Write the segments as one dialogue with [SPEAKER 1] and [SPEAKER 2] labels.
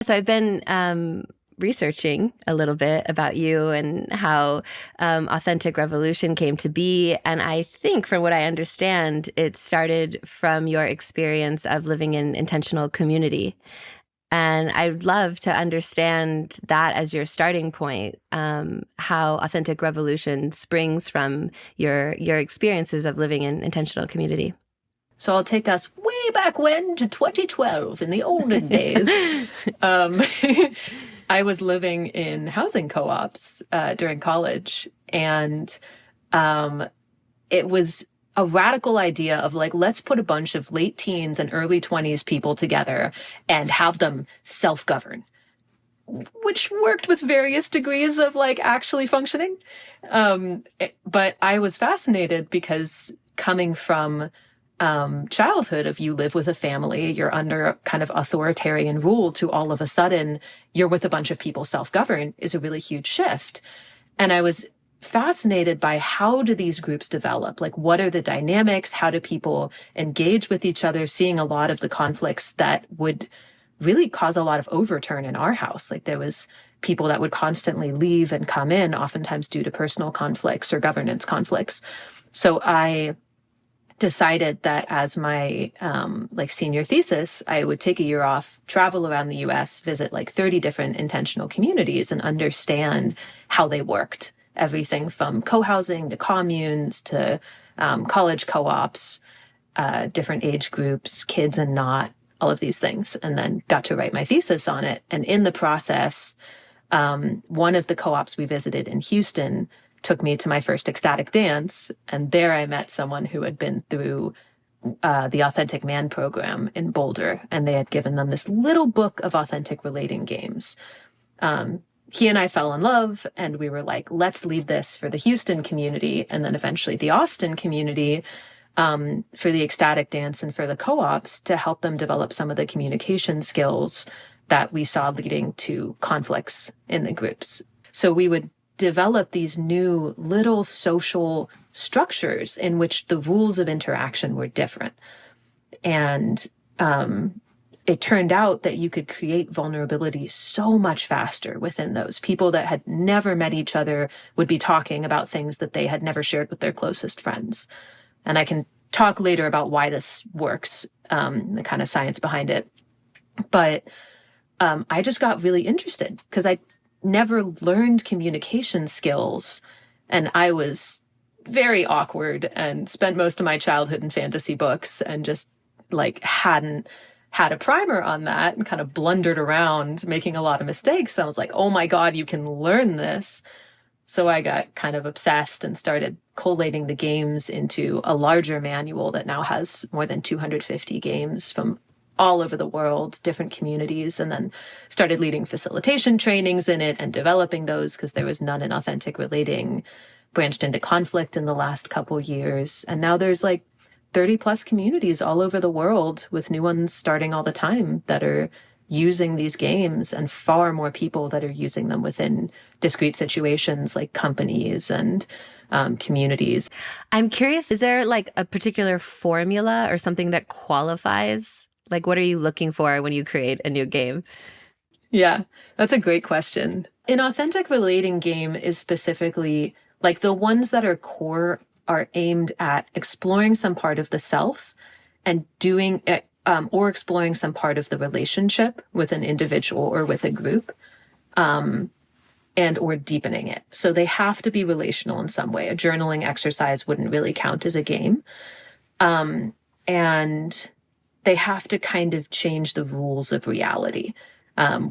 [SPEAKER 1] So I've been researching a little bit about you and how Authentic Revolution came to be. And I think, from what I understand, it started from your experience of living in intentional community. And I'd love to understand that as your starting point, how Authentic Revolution springs from your experiences of living in intentional community.
[SPEAKER 2] So I'll take us way back when to 2012 in the olden days. I was living in housing co-ops during college, and it was a radical idea of like, let's put a bunch of late teens and early 20s people together and have them self-govern, which worked with various degrees of like actually functioning. But I was fascinated because coming from childhood of you live with a family, you're under kind of authoritarian rule, to all of a sudden you're with a bunch of people self-govern is a really huge shift. And I was fascinated by how do these groups develop? Like, what are the dynamics? How do people engage with each other? Seeing a lot of the conflicts that would really cause a lot of overturn in our house. Like, there was people that would constantly leave and come in, oftentimes due to personal conflicts or governance conflicts. So I decided that as my senior thesis, I would take a year off, travel around the US, visit like 30 different intentional communities and understand how they worked. Everything from co-housing to communes to college co-ops, different age groups, kids and not, all of these things, and then got to write my thesis on it. And in the process, one of the co-ops we visited in Houston took me to my first ecstatic dance. And there I met someone who had been through the Authentic Man program in Boulder. And they had given them this little book of authentic relating games. He and I fell in love, and we were like, let's lead this for the Houston community and then eventually the Austin community, for the ecstatic dance and for the co-ops, to help them develop some of the communication skills that we saw leading to conflicts in the groups. So we would develop these new little social structures in which the rules of interaction were different. And it turned out that you could create vulnerability so much faster within those. People that had never met each other would be talking about things that they had never shared with their closest friends. And I can talk later about why this works, the kind of science behind it. But I just got really interested because I never learned communication skills, and I was very awkward and spent most of my childhood in fantasy books and just like hadn't had a primer on that and kind of blundered around making a lot of mistakes. I was like, oh my God, you can learn this. So I got kind of obsessed and started collating the games into a larger manual that now has more than 250 games from all over the world, different communities, and then started leading facilitation trainings in it and developing those because there was none in authentic relating, branched into conflict in the last couple years. And now there's like 30 plus communities all over the world, with new ones starting all the time, that are using these games, and far more people that are using them within discrete situations like companies and communities.
[SPEAKER 1] I'm curious, is there like a particular formula or something that qualifies? Like, what are you looking for when you create a new game?
[SPEAKER 2] Yeah, that's a great question. An authentic relating game is specifically like the ones that are core are aimed at exploring some part of the self and doing it, or exploring some part of the relationship with an individual or with a group, and or deepening it. So they have to be relational in some way. A journaling exercise wouldn't really count as a game. And they have to kind of change the rules of reality,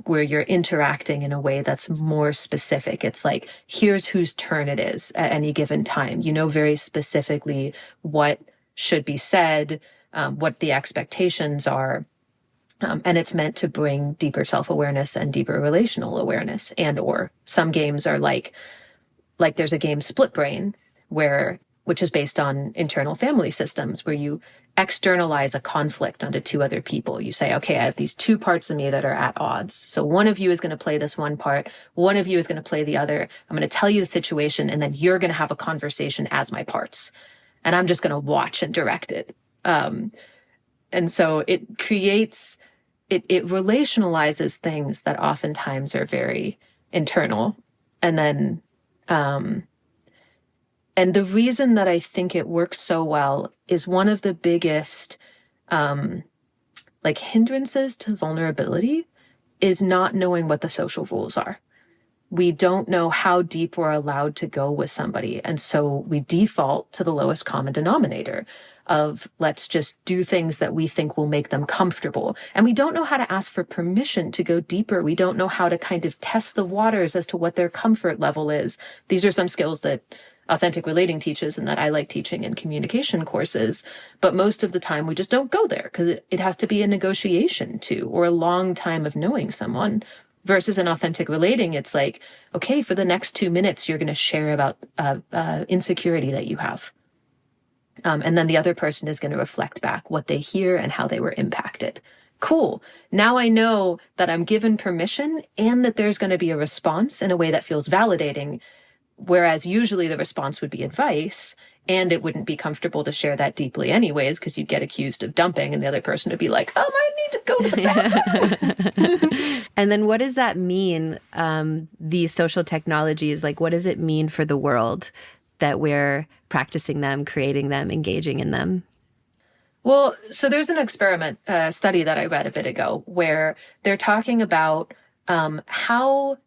[SPEAKER 2] where you're interacting in a way that's more specific. It's like, here's whose turn it is at any given time. You know very specifically what should be said, what the expectations are. And it's meant to bring deeper self-awareness and deeper relational awareness. And or some games are like there's a game Split Brain, which is based on internal family systems, where you externalize a conflict onto two other people. You say, okay, I have these two parts of me that are at odds. So one of you is going to play this one part. One of you is going to play the other. I'm going to tell you the situation, and then you're going to have a conversation as my parts. And I'm just going to watch and direct it. And so it creates it relationalizes things that oftentimes are very internal. And then, and the reason that I think it works so well is one of the biggest, like hindrances to vulnerability is not knowing what the social rules are. We don't know how deep we're allowed to go with somebody. And so we default to the lowest common denominator of let's just do things that we think will make them comfortable. And we don't know how to ask for permission to go deeper. We don't know how to kind of test the waters as to what their comfort level is. These are some skills that authentic relating teaches and that I like teaching in communication courses. But most of the time we just don't go there because it has to be a negotiation too, or a long time of knowing someone. Versus an authentic relating, it's like, okay, for the next 2 minutes, you're going to share about insecurity that you have. And then the other person is going to reflect back what they hear and how they were impacted. Cool. Now I know that I'm given permission and that there's going to be a response in a way that feels validating. Whereas usually the response would be advice, and it wouldn't be comfortable to share that deeply anyways, because you'd get accused of dumping and the other person would be like, I need to go to the bathroom.
[SPEAKER 1] And then what does that mean, these social technologies? Like, what does it mean for the world that we're practicing them, creating them, engaging in them?
[SPEAKER 2] Well, so there's an experiment study that I read a bit ago where they're talking about how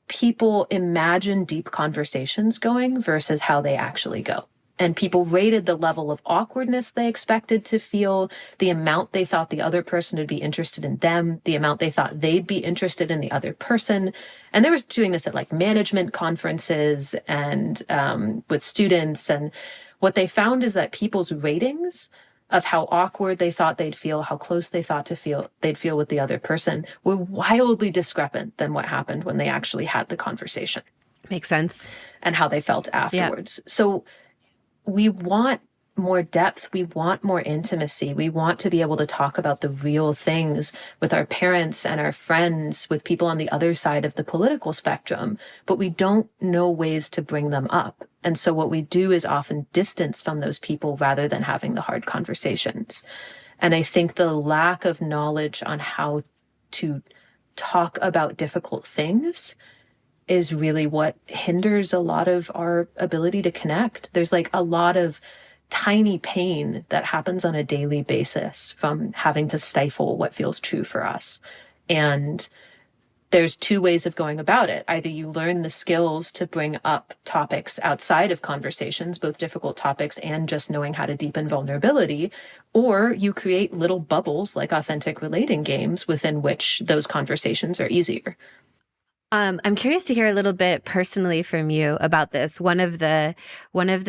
[SPEAKER 2] people imagine deep conversations going versus how they actually go. And people rated the level of awkwardness they expected to feel, the amount they thought the other person would be interested in them, the amount they thought they'd be interested in the other person. And they were doing this at like management conferences and with students. And what they found is that people's ratings of how awkward they thought they'd feel, how close they thought they'd feel with the other person were wildly discrepant than what happened when they actually had the conversation.
[SPEAKER 1] Makes sense.
[SPEAKER 2] And how they felt afterwards. Yeah. So we want more depth. We want more intimacy. We want to be able to talk about the real things with our parents and our friends, with people on the other side of the political spectrum, but we don't know ways to bring them up. And so what we do is often distance from those people rather than having the hard conversations. And I think the lack of knowledge on how to talk about difficult things is really what hinders a lot of our ability to connect. There's like a lot of tiny pain that happens on a daily basis from having to stifle what feels true for us. And there's two ways of going about it. Either you learn the skills to bring up topics outside of conversations, both difficult topics and just knowing how to deepen vulnerability, or you create little bubbles like authentic relating games within which those conversations are easier.
[SPEAKER 1] I'm curious to hear a little bit personally from you about this. One of the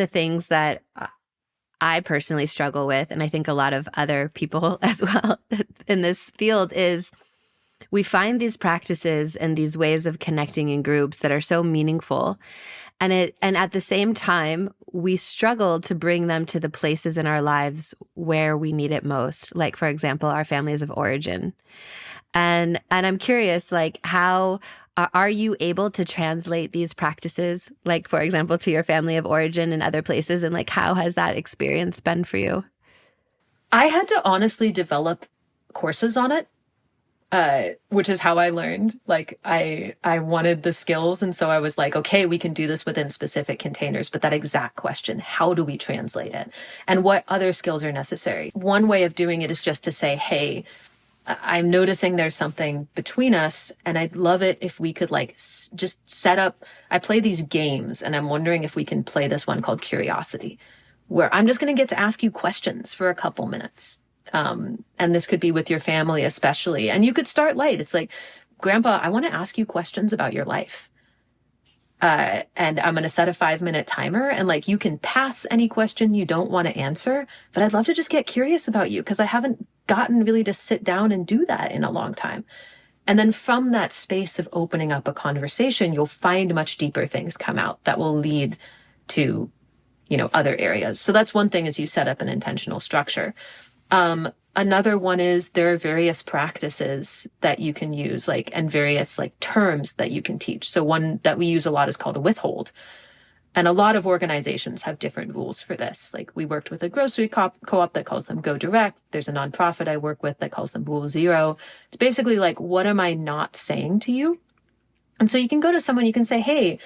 [SPEAKER 1] things that I personally struggle with, and I think a lot of other people as well in this field, is we find these practices and these ways of connecting in groups that are so meaningful. And at the same time, we struggle to bring them to the places in our lives where we need it most. Like, for example, our families of origin. And I'm curious, like, how are you able to translate these practices, like, for example, to your family of origin and other places? And like, how has that experience been for you?
[SPEAKER 2] I had to honestly develop courses on it, which is how I learned. Like, I wanted the skills. And so I was like, okay, we can do this within specific containers. But that exact question, how do we translate it? And what other skills are necessary? One way of doing it is just to say, hey, I'm noticing there's something between us, and I'd love it if we could like just set up, I play these games, and I'm wondering if we can play this one called Curiosity, where I'm just going to get to ask you questions for a couple minutes. And this could be with your family especially. And you could start light. It's like, Grandpa, I want to ask you questions about your life. And I'm going to set a 5-minute timer, and like, you can pass any question you don't want to answer, but I'd love to just get curious about you because I haven't gotten really to sit down and do that in a long time. And then from that space of opening up a conversation, you'll find much deeper things come out that will lead to, other areas. So that's one thing, is you set up an intentional structure. Another one is there are various practices that you can use, like, and various like terms that you can teach. So one that we use a lot is called a withhold. And a lot of organizations have different rules for this. Like we worked with a grocery co-op that calls them Go Direct. There's a nonprofit I work with that calls them Rule Zero. It's basically like, what am I not saying to you? And so you can go to someone, you can say, hey,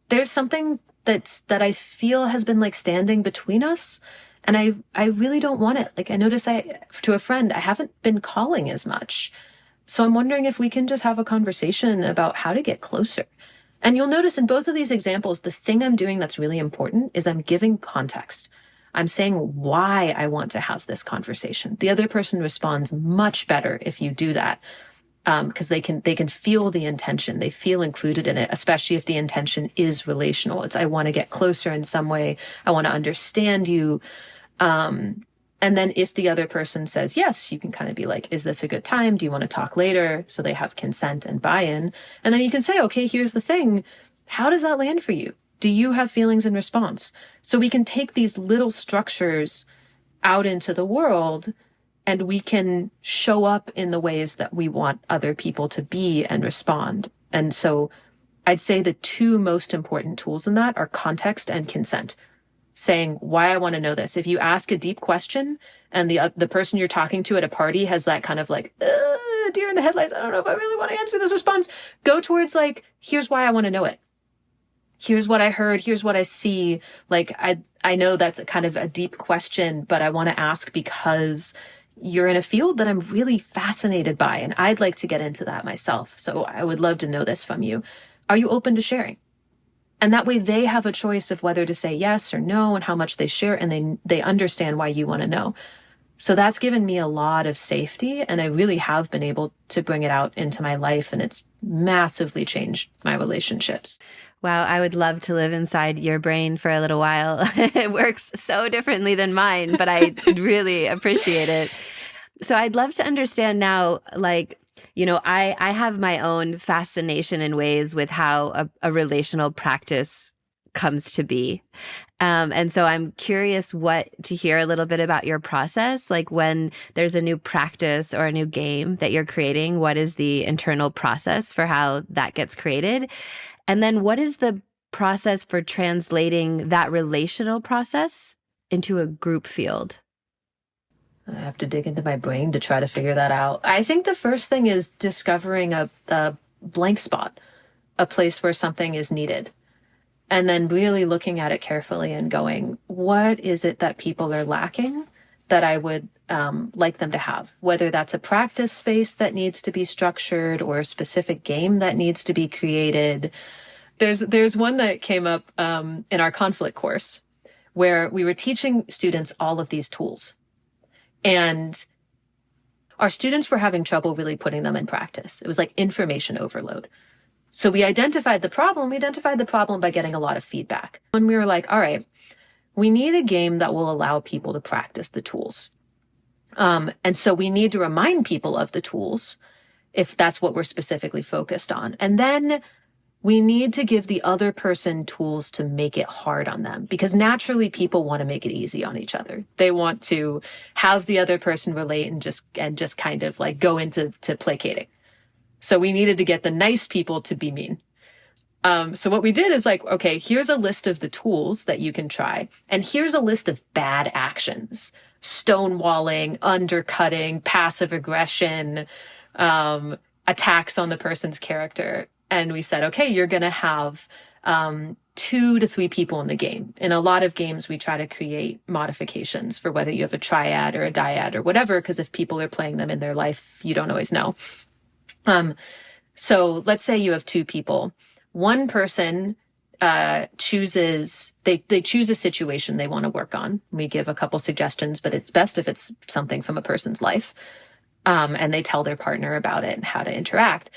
[SPEAKER 2] there's something that I feel has been like standing between us. And I really don't want it. Like I notice to a friend, I haven't been calling as much. So I'm wondering if we can just have a conversation about how to get closer. And you'll notice in both of these examples, the thing I'm doing that's really important is I'm giving context. I'm saying why I want to have this conversation. The other person responds much better if you do that, because they can feel the intention. They feel included in it, especially if the intention is relational. It's I want to get closer in some way. I want to understand you. And then if the other person says yes, you can kind of be like, is this a good time? Do you want to talk later? So they have consent and buy-in. And then you can say, okay, here's the thing. How does that land for you? Do you have feelings in response? So we can take these little structures out into the world and we can show up in the ways that we want other people to be and respond. And so I'd say the two most important tools in that are context and consent. Saying why I want to know this. If you ask a deep question and the person you're talking to at a party has that kind of like, deer in the headlights, I don't know if I really want to answer this response, go towards like, here's why I want to know it. Here's what I heard. Here's what I see. Like, I know that's a kind of a deep question, but I want to ask because you're in a field that I'm really fascinated by, and I'd like to get into that myself. So I would love to know this from you. Are you open to sharing? And that way they have a choice of whether to say yes or no and how much they share, and they understand why you want to know. So that's given me a lot of safety, and I really have been able to bring it out into my life, and it's massively changed my relationships.
[SPEAKER 1] Wow, I would love to live inside your brain for a little while. It works so differently than mine, but I really appreciate it. So I'd love to understand now, like, I have my own fascination in ways with how a relational practice comes to be. And so I'm curious to hear a little bit about your process. Like when there's a new practice or a new game that you're creating, what is the internal process for how that gets created? And then what is the process for translating that relational process into a group field?
[SPEAKER 2] I have to dig into my brain to try to figure that out. I think the first thing is discovering a blank spot, a place where something is needed. And then really looking at it carefully and going, what is it that people are lacking that I would like them to have? Whether that's a practice space that needs to be structured or a specific game that needs to be created. There's one that came up in our conflict course where we were teaching students all of these tools. And our students were having trouble really putting them in practice. It was like information overload. So we identified the problem. We identified the problem by getting a lot of feedback. And we were like, all right, we need a game that will allow people to practice the tools. And so we need to remind people of the tools if that's what we're specifically focused on. And then we need to give the other person tools to make it hard on them, because naturally people want to make it easy on each other. They want to have the other person relate and just kind of like go into placating. So we needed to get the nice people to be mean. So what we did is like, okay, here's a list of the tools that you can try. And here's a list of bad actions: stonewalling, undercutting, passive aggression, attacks on the person's character. And we said, okay, you're going to have 2 to 3 people in the game. In a lot of games, we try to create modifications for whether you have a triad or a dyad or whatever, because if people are playing them in their life, you don't always know. So let's say you have 2 people. One person chooses a situation they want to work on. We give a couple suggestions, but it's best if it's something from a person's life. And they tell their partner about it and how to interact.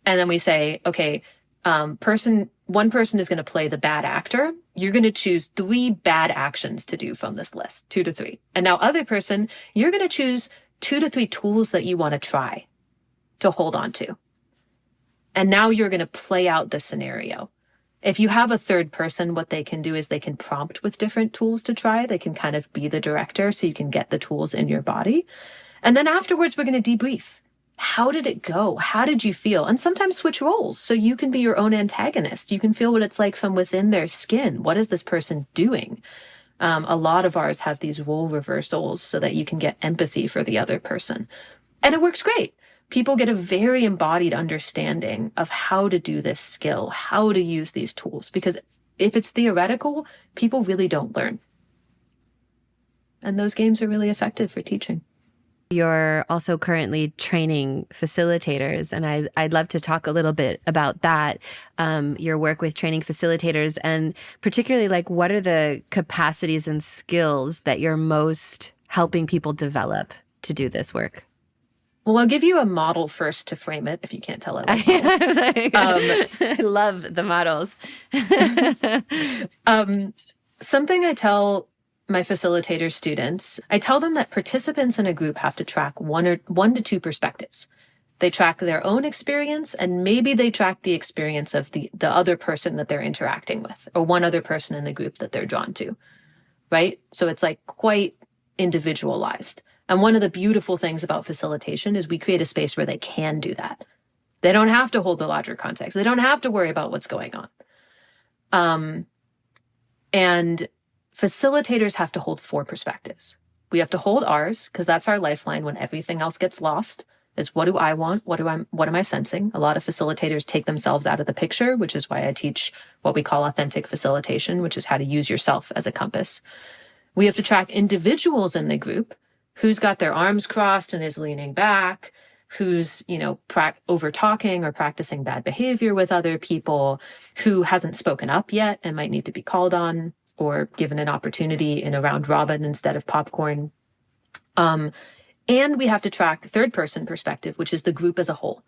[SPEAKER 2] And then we say, okay, one person is going to play the bad actor. You're going to choose 3 bad actions to do from this list, 2 to 3. And now other person, you're going to choose 2 to 3 tools that you want to try to hold on to. And now you're going to play out the scenario. If you have a third person, what they can do is they can prompt with different tools to try. They can kind of be the director so you can get the tools in your body. And then afterwards, we're going to debrief. how did it go? How did you feel? And sometimes switch roles so you can be your own antagonist. You can feel what it's like from within their skin. What is this person doing? A lot of ours have these role reversals so that you can get empathy for the other person. And it works great. People get a very embodied understanding of how to do this skill, how to use these tools. Because if it's theoretical, people really don't learn. And those games are really effective for teaching.
[SPEAKER 1] You're also currently training facilitators, and I'd love to talk a little bit about that, your work with training facilitators, and particularly like what are the capacities and skills that you're most helping people develop to do this work?
[SPEAKER 2] Well, I'll give you a model first to frame it, if you can't tell I like models.
[SPEAKER 1] I love the models.
[SPEAKER 2] Something I tell my facilitator students, I tell them that participants in a group have to track one to two perspectives. They track their own experience, and maybe they track the experience of the other person that they're interacting with, or one other person in the group that they're drawn to, right? So it's like quite individualized. And one of the beautiful things about facilitation is we create a space where they can do that. They don't have to hold the larger context. They don't have to worry about what's going on. And facilitators have to hold four perspectives. We have to hold ours, because that's our lifeline when everything else gets lost, is what do I want? What am I sensing? A lot of facilitators take themselves out of the picture, which is why I teach what we call authentic facilitation, which is how to use yourself as a compass. We have to track individuals in the group. Who's got their arms crossed and is leaning back? Who's, over talking or practicing bad behavior with other people? Who hasn't spoken up yet and might need to be called on or given an opportunity in a round robin instead of popcorn? And we have to track third person perspective, which is the group as a whole.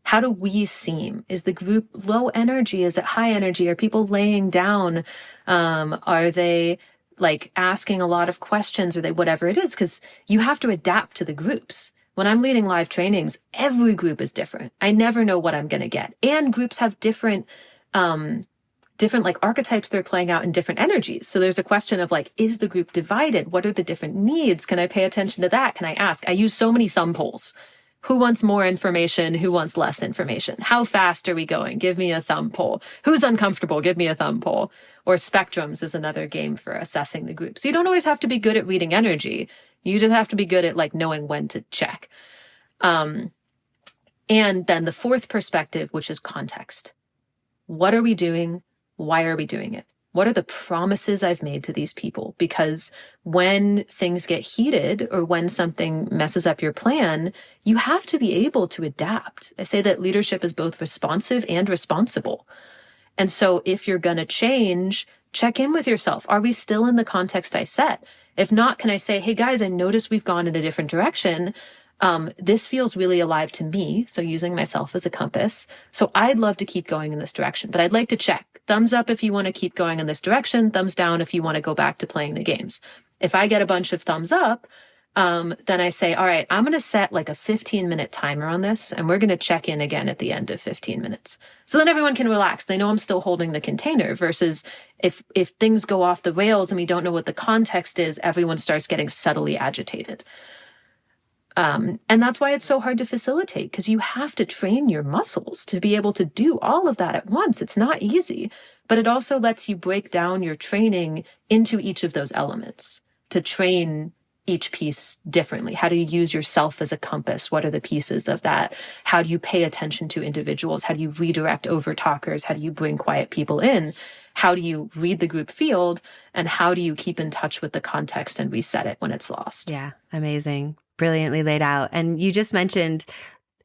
[SPEAKER 2] How do we seem? Is the group low energy? Is it high energy? Are people laying down? Are they like asking a lot of questions, or they whatever it is? Because you have to adapt to the groups. When I'm leading live trainings, every group is different. I never know what I'm going to get. And groups have different like archetypes they're playing out in different energies. So there's a question of like, is the group divided? What are the different needs? Can I pay attention to that? Can I ask? I use so many thumb polls. Who wants more information? Who wants less information? How fast are we going? Give me a thumb poll. Who's uncomfortable? Give me a thumb poll. Or spectrums is another game for assessing the group. So you don't always have to be good at reading energy. You just have to be good at like knowing when to check. And then the fourth perspective, which is context. What are we doing? Why are we doing it? What are the promises I've made to these people? Because when things get heated or when something messes up your plan, you have to be able to adapt. I say that leadership is both responsive and responsible. And so if you're going to change, check in with yourself. Are we still in the context I set? If not, can I say, hey guys, I noticed we've gone in a different direction. This feels really alive to me. So using myself as a compass. So I'd love to keep going in this direction, but I'd like to check. Thumbs up if you want to keep going in this direction. Thumbs down if you want to go back to playing the games. If I get a bunch of thumbs up, then I say, all right, I'm going to set like a 15-minute timer on this, and we're going to check in again at the end of 15 minutes. So then everyone can relax. They know I'm still holding the container, versus if things go off the rails and we don't know what the context is, everyone starts getting subtly agitated. And that's why it's so hard to facilitate, because you have to train your muscles to be able to do all of that at once. It's not easy, but it also lets you break down your training into each of those elements to train each piece differently. How do you use yourself as a compass? What are the pieces of that? How do you pay attention to individuals? How do you redirect over talkers? How do you bring quiet people in? How do you read the group field? And how do you keep in touch with the context and reset it when it's lost?
[SPEAKER 1] Yeah, amazing. Brilliantly laid out. And you just mentioned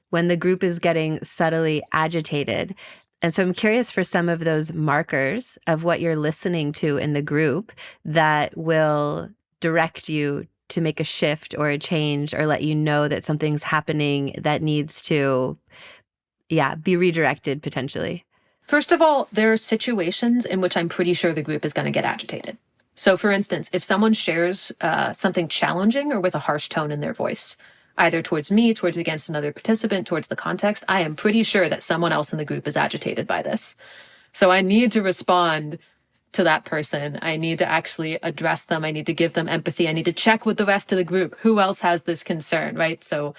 [SPEAKER 1] when the group is getting subtly agitated. And so I'm curious for some of those markers of what you're listening to in the group that will direct you to make a shift or a change, or let you know that something's happening that needs to, be redirected potentially.
[SPEAKER 2] First of all, there are situations in which I'm pretty sure the group is going to get agitated. So for instance, if someone shares something challenging or with a harsh tone in their voice, either towards me, towards against another participant, towards the context, I am pretty sure that someone else in the group is agitated by this. So I need to respond to that person. I need to actually address them. I need to give them empathy. I need to check with the rest of the group. Who else has this concern, right? So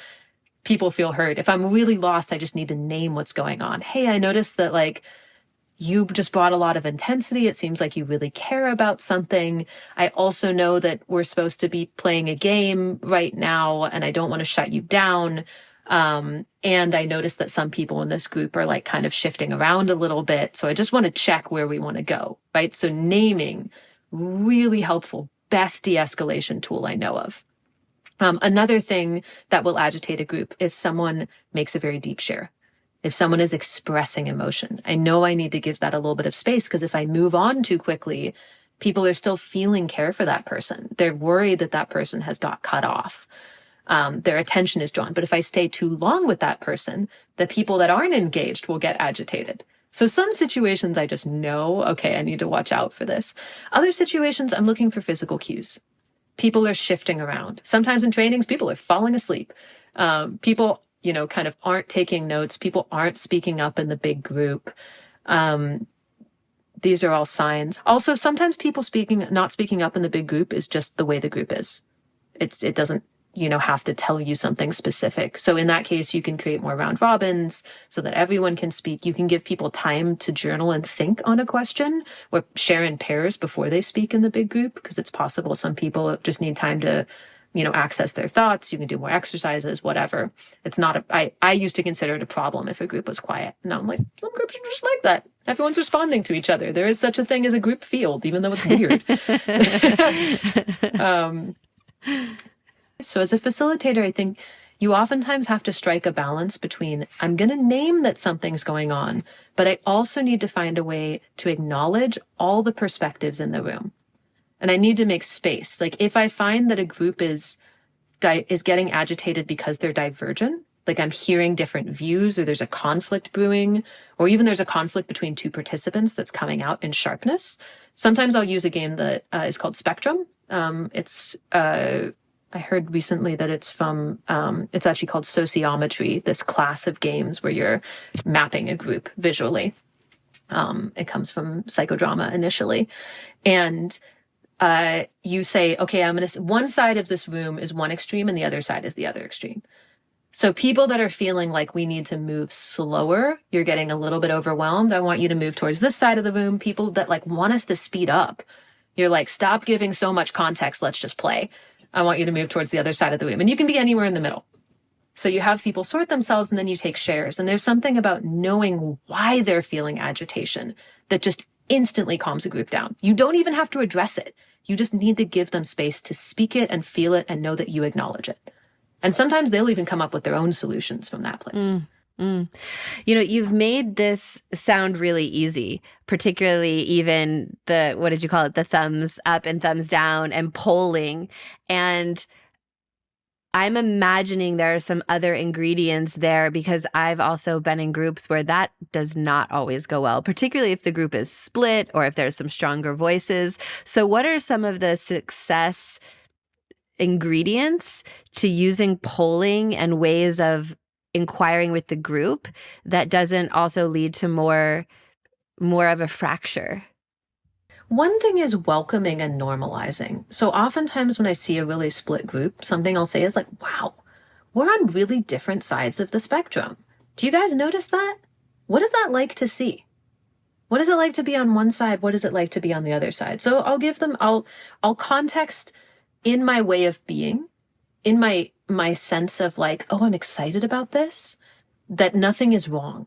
[SPEAKER 2] people feel heard. If I'm really lost, I just need to name what's going on. Hey, I noticed that like you just brought a lot of intensity. It seems like you really care about something. I also know that we're supposed to be playing a game right now, and I don't want to shut you down. And I noticed that some people in this group are like kind of shifting around a little bit. So I just want to check where we want to go, right? So naming, really helpful, best de-escalation tool I know of. Another thing that will agitate a group, if someone makes a very deep share. If someone is expressing emotion, I know I need to give that a little bit of space, because if I move on too quickly, people are still feeling care for that person. They're worried that that person has got cut off. Their attention is drawn. But if I stay too long with that person, the people that aren't engaged will get agitated. So some situations I just know, okay, I need to watch out for this. Other situations, I'm looking for physical cues. People are shifting around. Sometimes in trainings, people are falling asleep. People kind of aren't taking notes. People aren't speaking up in the big group. These are all signs. Also, sometimes people not speaking up in the big group is just the way the group is. It doesn't, have to tell you something specific. So in that case, you can create more round robins so that everyone can speak. You can give people time to journal and think on a question, or share in pairs before they speak in the big group, because it's possible some people just need time to access their thoughts. You can do more exercises, whatever. It's not I used to consider it a problem if a group was quiet. Now I'm like, some groups are just like that. Everyone's responding to each other. There is such a thing as a group field, even though it's weird. So as a facilitator, I think you oftentimes have to strike a balance between, I'm going to name that something's going on, but I also need to find a way to acknowledge all the perspectives in the room. And I need to make space. Like if I find that a group is getting agitated because they're divergent, like I'm hearing different views, or there's a conflict brewing, or even there's a conflict between two participants that's coming out in sharpness. Sometimes I'll use a game that is called Spectrum. I heard recently that it's actually called Sociometry, this class of games where you're mapping a group visually. It comes from psychodrama initially. And you say, okay, one side of this room is one extreme and the other side is the other extreme. So people that are feeling like we need to move slower, you're getting a little bit overwhelmed, I want you to move towards this side of the room. People that like want us to speed up, you're like, stop giving so much context, let's just play. I want you to move towards the other side of the room. And you can be anywhere in the middle. So you have people sort themselves, and then you take shares. And there's something about knowing why they're feeling agitation that just instantly calms a group down. You don't even have to address it. You just need to give them space to speak it and feel it and know that you acknowledge it. And sometimes they'll even come up with their own solutions from that place.
[SPEAKER 1] You've made this sound really easy, particularly even what did you call it? The thumbs up and thumbs down and polling. And I'm imagining there are some other ingredients there, because I've also been in groups where that does not always go well, particularly if the group is split or if there's some stronger voices. So what are some of the success ingredients to using polling and ways of inquiring with the group that doesn't also lead to more of a fracture?
[SPEAKER 2] One thing is welcoming and normalizing. So oftentimes when I see a really split group, something I'll say is like, wow, we're on really different sides of the spectrum. Do you guys notice that? What is that like to see? What is it like to be on one side? What is it like to be on the other side? So I'll context in my way of being, in my sense of like, oh, I'm excited about this, that nothing is wrong.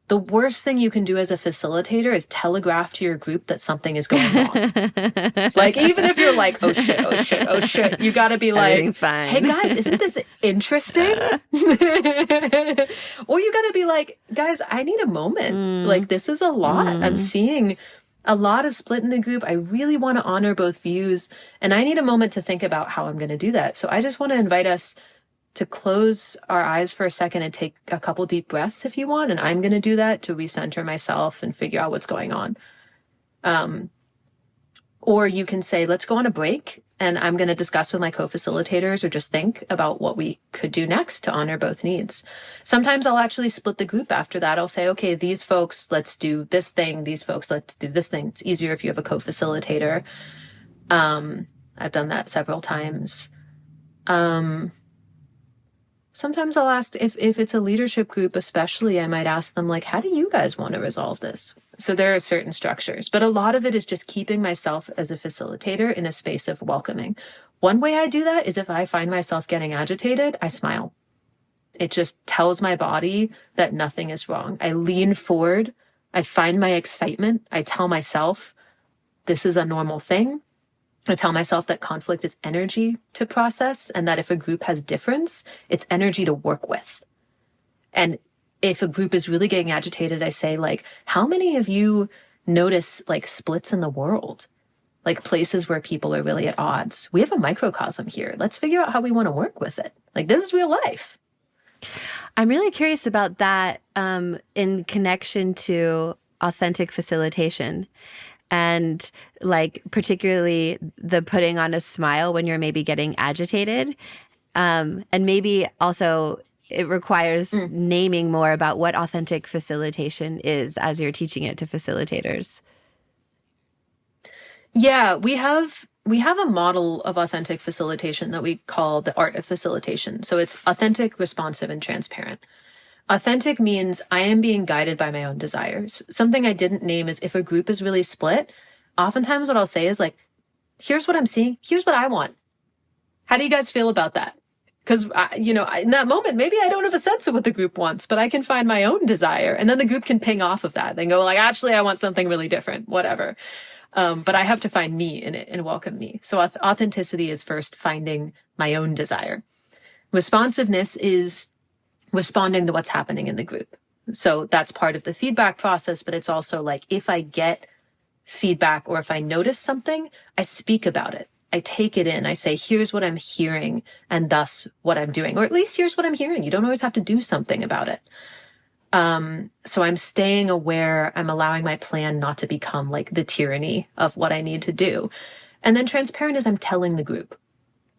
[SPEAKER 2] The worst thing you can do as a facilitator is telegraph to your group that something is going wrong. Like, even if you're like, oh shit, you gotta be like,
[SPEAKER 1] fine.
[SPEAKER 2] Hey guys, isn't this interesting? Or you gotta be like, guys, I need a moment. Like, this is a lot. I'm seeing a lot of split in the group. I really want to honor both views, and I need a moment to think about how I'm going to do that. So I just want to invite us to close our eyes for a second and take a couple deep breaths if you want. And I'm going to do that to recenter myself and figure out what's going on. Or you can say, let's go on a break, and I'm going to discuss with my co-facilitators, or just think about what we could do next to honor both needs. Sometimes I'll actually split the group after that. I'll say, okay, these folks, let's do this thing. These folks, let's do this thing. It's easier if you have a co-facilitator. I've done that several times. Sometimes I'll ask if it's a leadership group, especially, I might ask them, like, how do you guys want to resolve this? So there are certain structures, but a lot of it is just keeping myself as a facilitator in a space of welcoming. One way I do that is if I find myself getting agitated, I smile. It just tells my body that nothing is wrong. I lean forward. I find my excitement. I tell myself this is a normal thing. I tell myself that conflict is energy to process, and that if a group has difference, it's energy to work with. And if a group is really getting agitated, I say, like, how many of you notice like splits in the world? Like places where people are really at odds. We have a microcosm here. Let's figure out how we want to work with it. Like, this is real life.
[SPEAKER 1] I'm really curious about that in connection to authentic facilitation. And like particularly the putting on a smile when you're maybe getting agitated. And maybe also it requires naming more about what authentic facilitation is as you're teaching it to facilitators.
[SPEAKER 2] Yeah, we have a model of authentic facilitation that we call the art of facilitation. So it's authentic, responsive, and transparent. Authentic means I am being guided by my own desires. Something I didn't name is if a group is really split, oftentimes what I'll say is like, here's what I'm seeing. Here's what I want. How do you guys feel about that? Because, in that moment, maybe I don't have a sense of what the group wants, but I can find my own desire. And then the group can ping off of that. They go like, actually, I want something really different, whatever. But I have to find me in it and welcome me. So authenticity is first finding my own desire. Responsiveness is responding to what's happening in the group. So that's part of the feedback process, but it's also like if I get feedback or if I notice something, I speak about it. I take it in. I say, here's what I'm hearing and thus what I'm doing, or at least here's what I'm hearing. You don't always have to do something about it. So I'm staying aware. I'm allowing my plan not to become like the tyranny of what I need to do. And then transparent is I'm telling the group.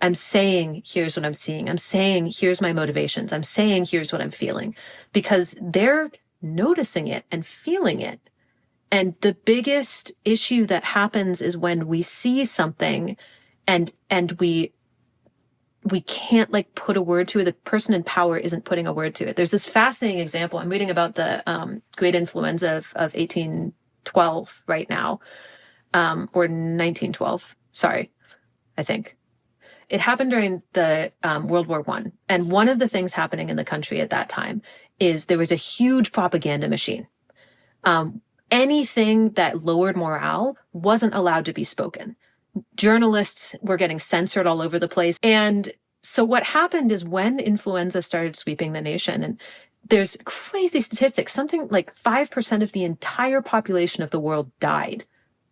[SPEAKER 2] I'm saying, here's what I'm seeing. I'm saying, here's my motivations. I'm saying, here's what I'm feeling, because they're noticing it and feeling it. And the biggest issue that happens is when we see something and we can't like put a word to it. The person in power isn't putting a word to it. There's this fascinating example. I'm reading about the great influenza of 1812 right now, or 1912. Sorry, I think. It happened during the World War I. And one of the things happening in the country at that time is there was a huge propaganda machine. Anything that lowered morale wasn't allowed to be spoken. Journalists were getting censored all over the place. And so what happened is when influenza started sweeping the nation, and there's crazy statistics, something like 5% of the entire population of the world died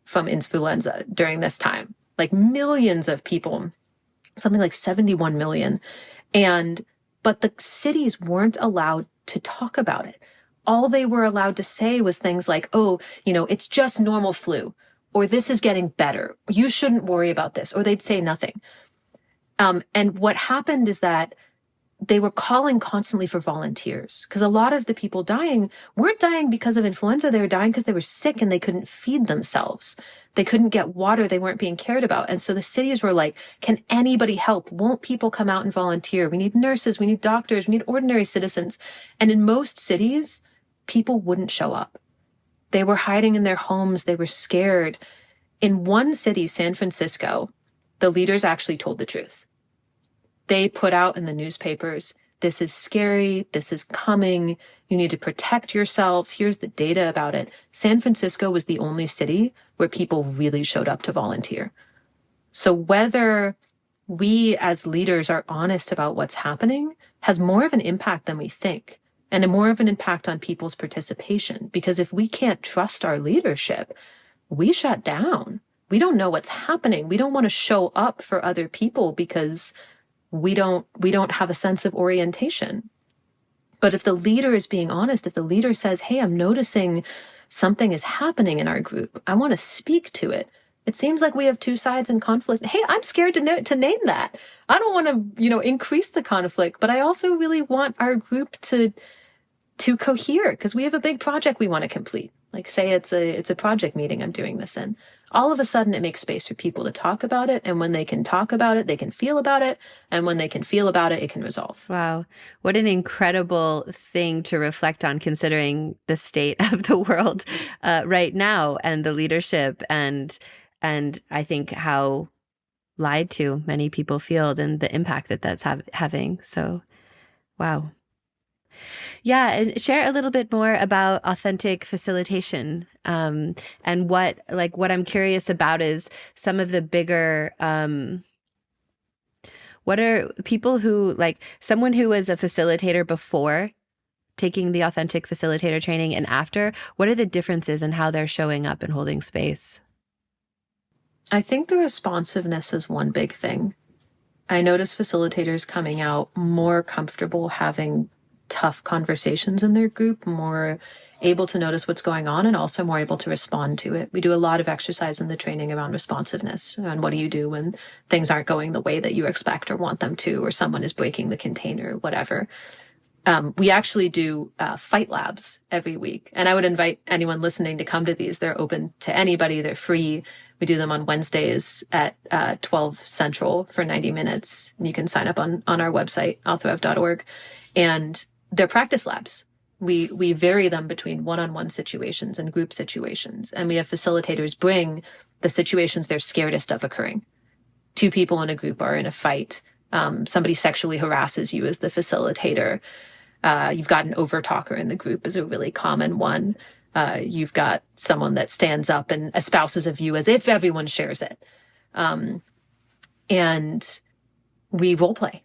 [SPEAKER 2] from influenza during this time. Like millions of people, something like 71 million. But the cities weren't allowed to talk about it. All they were allowed to say was things like, oh, it's just normal flu, or this is getting better. You shouldn't worry about this. Or they'd say nothing. And what happened is that they were calling constantly for volunteers, because a lot of the people dying weren't dying because of influenza. They were dying because they were sick and they couldn't feed themselves. They couldn't get water. They weren't being cared about. And so the cities were like, can anybody help? Won't people come out and volunteer? We need nurses. We need doctors. We need ordinary citizens. And in most cities, people wouldn't show up. They were hiding in their homes. They were scared. In one city, San Francisco, the leaders actually told the truth. They put out in the newspapers, this is scary, this is coming, you need to protect yourselves, here's the data about it. San Francisco was the only city where people really showed up to volunteer. So whether we as leaders are honest about what's happening has more of an impact than we think, and more of an impact on people's participation. Because if we can't trust our leadership, we shut down. We don't know what's happening. We don't want to show up for other people because we don't have a sense of orientation. But if the leader is being honest, if the leader says, hey, I'm noticing something is happening in our group, I want to speak to it. It seems like we have two sides in conflict. Hey, I'm scared to name that. I don't want to, increase the conflict, but I also really want our group to cohere because we have a big project we want to complete. Like say it's a project meeting I'm doing this in. All of a sudden it makes space for people to talk about it. And when they can talk about it, they can feel about it. And when they can feel about it, it can resolve.
[SPEAKER 1] Wow. What an incredible thing to reflect on, considering the state of the world right now and the leadership and I think how lied to many people feel and the impact that that's having. So, wow. Yeah, and share a little bit more about authentic facilitation. And what I'm curious about is some of the bigger, what are people who, like someone who was a facilitator before taking the authentic facilitator training and after, what are the differences in how they're showing up and holding space?
[SPEAKER 2] I think the responsiveness is one big thing. I notice facilitators coming out more comfortable having tough conversations in their group, more able to notice what's going on, and also more able to respond to it. We do a lot of exercise in the training around responsiveness and what do you do when things aren't going the way that you expect or want them to, or someone is breaking the container, whatever. We actually do fight labs every week. And I would invite anyone listening to come to these. They're open to anybody. They're free. We do them on Wednesdays at 12 Central for 90 minutes. And you can sign up on our website, authorf.org. And they're practice labs. We vary them between one-on-one situations and group situations. And we have facilitators bring the situations they're scaredest of occurring. Two people in a group are in a fight. Somebody sexually harasses you as the facilitator. You've got an overtalker in the group is a really common one. You've got someone that stands up and espouses a view as if everyone shares it. And we role play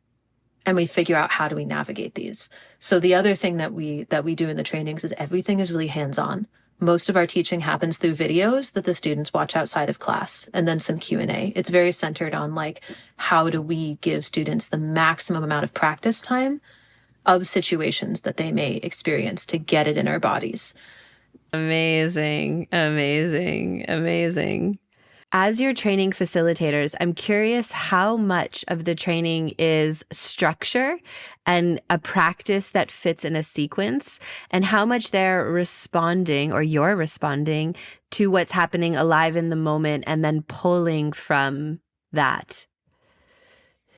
[SPEAKER 2] and we figure out how do we navigate these. So the other thing that we do in the trainings is everything is really hands-on. Most of our teaching happens through videos that the students watch outside of class and then some Q&A. It's very centered on like, how do we give students the maximum amount of practice time of situations that they may experience to get it in our bodies.
[SPEAKER 1] Amazing, amazing, amazing. As you're training facilitators, I'm curious how much of the training is structure and a practice that fits in a sequence, and how much they're responding or you're responding to what's happening alive in the moment and then pulling from that.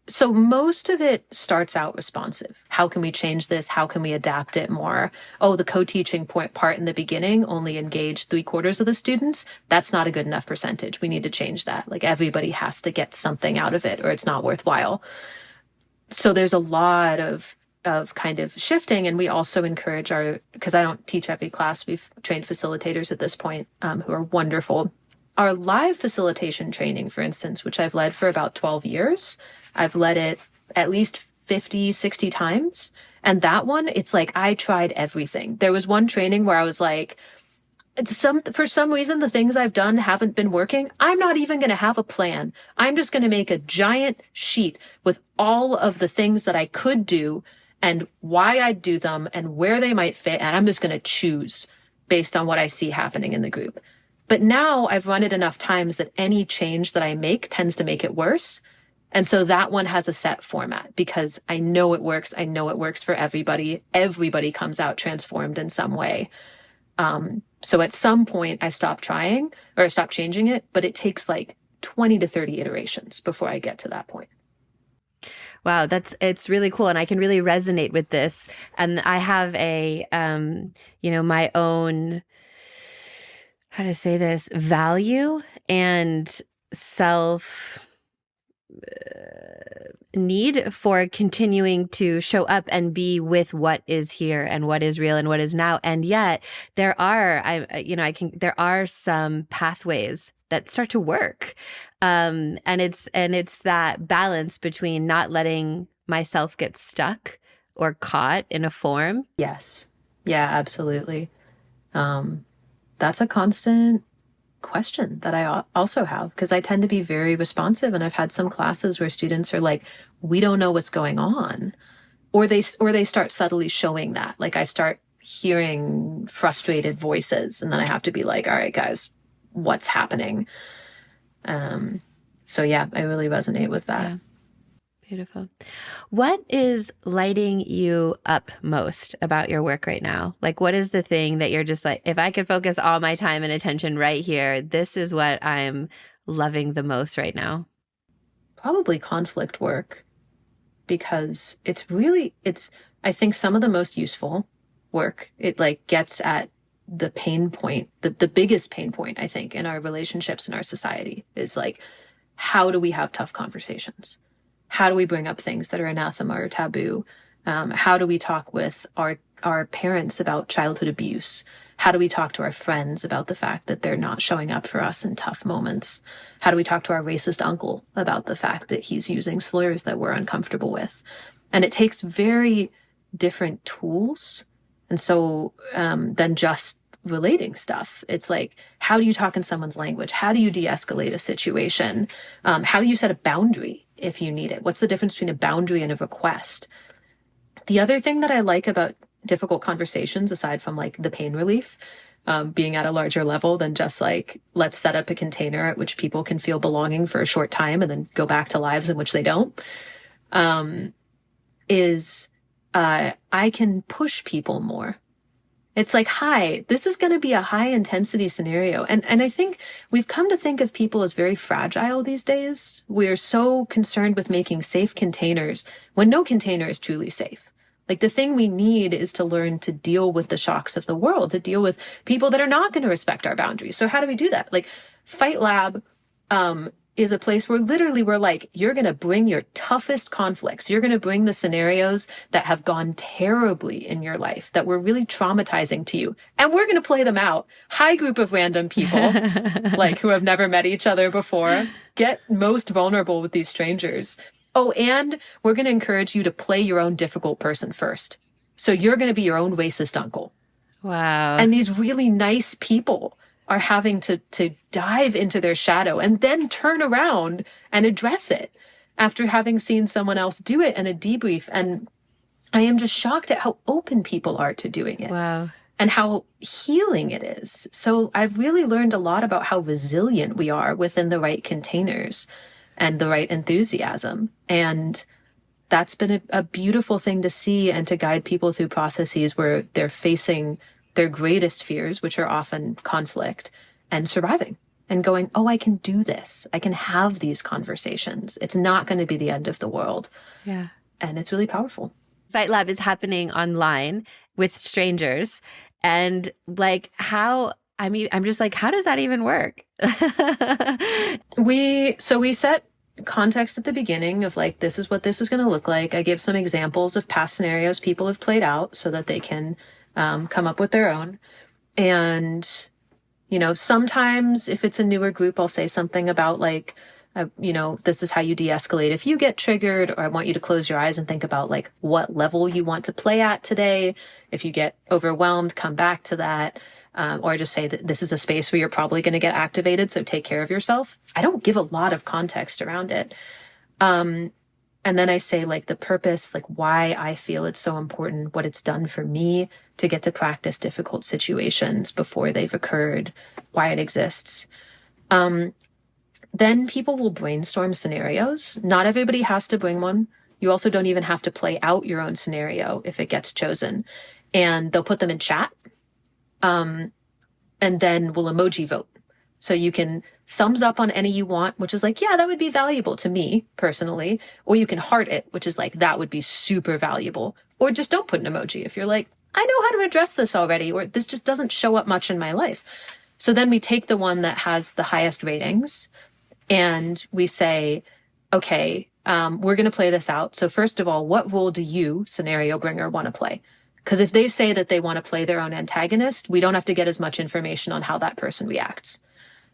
[SPEAKER 2] So most of it starts out responsive. How can we change this? How can we adapt it more? Oh, the co-teaching part in the beginning only engaged 3/4 of the students. That's not a good enough percentage. We need to change that. Like everybody has to get something out of it or it's not worthwhile. So there's a lot of kind of shifting. And we also encourage because I don't teach every class. We've trained facilitators at this point who are wonderful. Our live facilitation training, for instance, which I've led for about 12 years, I've led it at least 50, 60 times. And that one, it's like I tried everything. There was one training where I was like, for some reason, the things I've done haven't been working. I'm not even going to have a plan. I'm just going to make a giant sheet with all of the things that I could do and why I'd do them and where they might fit. And I'm just going to choose based on what I see happening in the group. But now I've run it enough times that any change that I make tends to make it worse. And so that one has a set format because I know it works. I know it works for everybody. Everybody comes out transformed in some way. So at some point I stop trying or I stop changing it, but it takes like 20 to 30 iterations before I get to that point.
[SPEAKER 1] Wow, it's really cool. And I can really resonate with this. And I have my own, how to say this, value and self need for continuing to show up and be with what is here and what is real and what is now. And yet there are some pathways that start to work. And it's that balance between not letting myself get stuck or caught in a form.
[SPEAKER 2] Yes. Yeah, absolutely. That's a constant question that I also have because I tend to be very responsive, and I've had some classes where students are like, we don't know what's going on, or they start subtly showing that. Like I start hearing frustrated voices and then I have to be like, all right, guys, what's happening? So yeah, I really resonate with that.
[SPEAKER 1] Beautiful. What is lighting you up most about your work right now? Like, what is the thing that you're just like, if I could focus all my time and attention right here, this is what I'm loving the most right now?
[SPEAKER 2] Probably conflict work, because it's I think some of the most useful work. It like gets at the pain point, the biggest pain point, I think, in our relationships in our society is like, how do we have tough conversations? How do we bring up things that are anathema or taboo? How do we talk with our parents about childhood abuse? How do we talk to our friends about the fact that they're not showing up for us in tough moments? How do we talk to our racist uncle about the fact that he's using slurs that we're uncomfortable with? And it takes very different tools. And so than just relating stuff. It's like, how do you talk in someone's language? How do you de-escalate a situation? How do you set a boundary if you need it? What's the difference between a boundary and a request? The other thing that I like about difficult conversations, aside from like the pain relief, being at a larger level than just like, let's set up a container at which people can feel belonging for a short time and then go back to lives in which they don't, is I can push people more. It's like, hi, this is going to be a high intensity scenario. And I think we've come to think of people as very fragile these days. We're so concerned with making safe containers when no container is truly safe. Like the thing we need is to learn to deal with the shocks of the world, to deal with people that are not going to respect our boundaries. So how do we do that? Like Fight Lab, is a place where literally we're like, you're going to bring your toughest conflicts. You're going to bring the scenarios that have gone terribly in your life, that were really traumatizing to you. And we're going to play them out. Hi, group of random people, like who have never met each other before. Get most vulnerable with these strangers. Oh, and we're going to encourage you to play your own difficult person first. So you're going to be your own racist uncle.
[SPEAKER 1] Wow.
[SPEAKER 2] And these really nice people are having to dive into their shadow and then turn around and address it after having seen someone else do it in a debrief. And I am just shocked at how open people are to doing it.
[SPEAKER 1] Wow.
[SPEAKER 2] And how healing it is. So I've really learned a lot about how resilient we are within the right containers and the right enthusiasm. And that's been a beautiful thing to see and to guide people through processes where they're facing their greatest fears, which are often conflict, and surviving and going, oh, I can do this. I can have these conversations. It's not going to be the end of the world.
[SPEAKER 1] Yeah.
[SPEAKER 2] And it's really powerful.
[SPEAKER 1] Fight Lab is happening online with strangers. And like, I'm just like, how does that even work?
[SPEAKER 2] We set context at the beginning of like, this is what this is going to look like. I give some examples of past scenarios people have played out so that they can come up with their own. And, sometimes if it's a newer group, I'll say something about like, this is how you de-escalate if you get triggered, or I want you to close your eyes and think about like what level you want to play at today. If you get overwhelmed, come back to that. Or just say that this is a space where you're probably going to get activated. So take care of yourself. I don't give a lot of context around it. And then I say like the purpose, like why I feel it's so important, what it's done for me to get to practice difficult situations before they've occurred, why it exists. Then people will brainstorm scenarios. Not everybody has to bring one. You also don't even have to play out your own scenario if it gets chosen. And they'll put them in chat. And then we'll emoji vote. So you can thumbs up on any you want, which is like, yeah, that would be valuable to me personally. Or you can heart it, which is like, that would be super valuable. Or just don't put an emoji if you're like, I know how to address this already, or this just doesn't show up much in my life. So then we take the one that has the highest ratings and we say, okay, we're going to play this out. So first of all, what role do you, scenario bringer, want to play? Because if they say that they want to play their own antagonist, we don't have to get as much information on how that person reacts.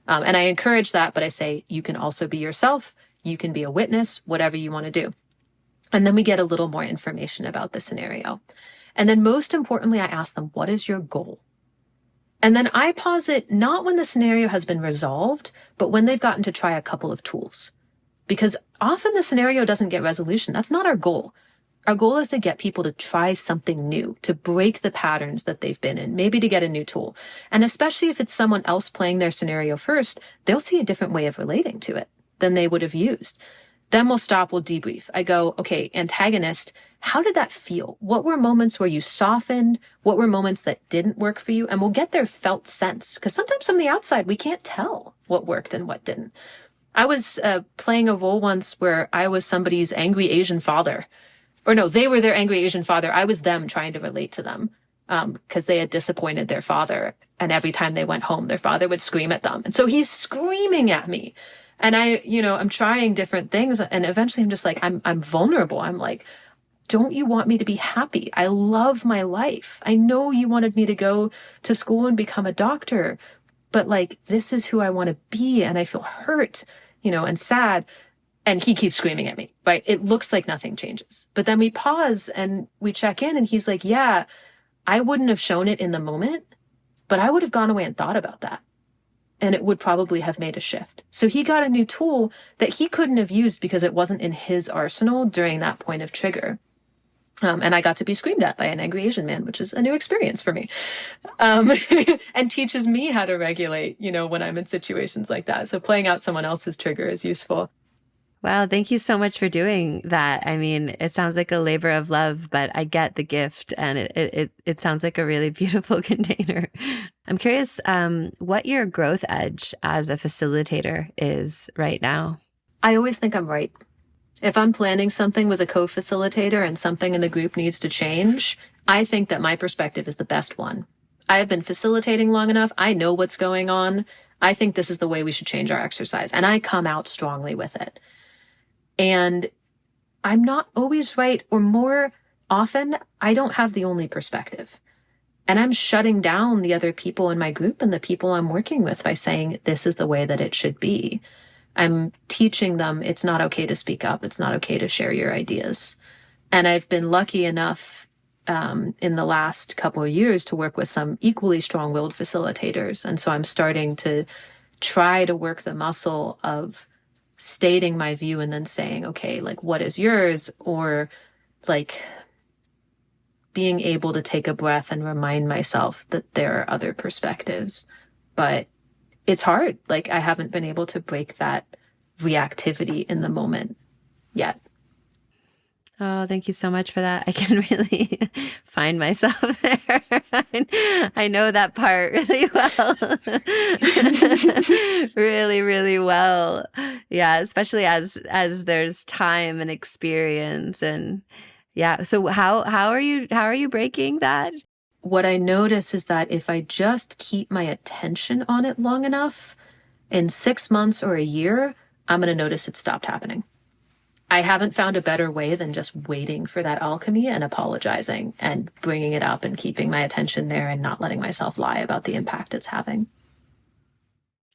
[SPEAKER 2] And I encourage that, but I say you can also be yourself. You can be a witness, whatever you want to do. And then we get a little more information about the scenario. And then most importantly, I ask them, what is your goal? And then I pause it not when the scenario has been resolved, but when they've gotten to try a couple of tools. Because often the scenario doesn't get resolution. That's not our goal. Our goal is to get people to try something new, to break the patterns that they've been in, maybe to get a new tool. And especially if it's someone else playing their scenario first, they'll see a different way of relating to it than they would have used. Then we'll stop, we'll debrief. I go, okay, antagonist, how did that feel? What were moments where you softened? What were moments that didn't work for you? And we'll get their felt sense. Because sometimes from the outside, we can't tell what worked and what didn't. I was playing a role once where I was somebody's angry Asian father. Or no, they were their angry Asian father. I was them trying to relate to them because they had disappointed their father. And every time they went home, their father would scream at them. And so he's screaming at me. And I'm trying different things. And eventually I'm just like, I'm vulnerable. I'm like, don't you want me to be happy? I love my life. I know you wanted me to go to school and become a doctor, but like, this is who I want to be. And I feel hurt, and sad. And he keeps screaming at me, right? It looks like nothing changes. But then we pause and we check in and he's like, yeah, I wouldn't have shown it in the moment, but I would have gone away and thought about that. And it would probably have made a shift. So he got a new tool that he couldn't have used because it wasn't in his arsenal during that point of trigger. And I got to be screamed at by an angry Asian man, which is a new experience for me. And teaches me how to regulate, when I'm in situations like that. So playing out someone else's trigger is useful.
[SPEAKER 1] Wow, thank you so much for doing that. I mean, it sounds like a labor of love, but I get the gift, and it sounds like a really beautiful container. I'm curious what your growth edge as a facilitator is right now.
[SPEAKER 2] I always think I'm right. If I'm planning something with a co-facilitator and something in the group needs to change, I think that my perspective is the best one. I have been facilitating long enough. I know what's going on. I think this is the way we should change our exercise. And I come out strongly with it. And I'm not always right, or more often, I don't have the only perspective. And I'm shutting down the other people in my group and the people I'm working with by saying, this is the way that it should be. I'm teaching them it's not okay to speak up. It's not okay to share your ideas. And I've been lucky enough in the last couple of years to work with some equally strong-willed facilitators. And so I'm starting to try to work the muscle of stating my view and then saying, okay, like, what is yours? Or like being able to take a breath and remind myself that there are other perspectives. But it's hard. Like, I haven't been able to break that reactivity in the moment yet.
[SPEAKER 1] Oh, thank you so much for that. I can really find myself there. I know that part really well. Really, really well. Yeah, especially as there's time and experience, and yeah. So how are you breaking that?
[SPEAKER 2] What I notice is that if I just keep my attention on it long enough, in 6 months or a year, I'm going to notice it stopped happening. I haven't found a better way than just waiting for that alchemy and apologizing and bringing it up and keeping my attention there and not letting myself lie about the impact it's having.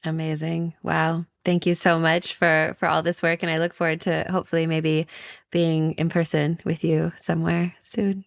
[SPEAKER 1] Amazing. Wow. Thank you so much for all this work. And I look forward to hopefully maybe being in person with you somewhere soon.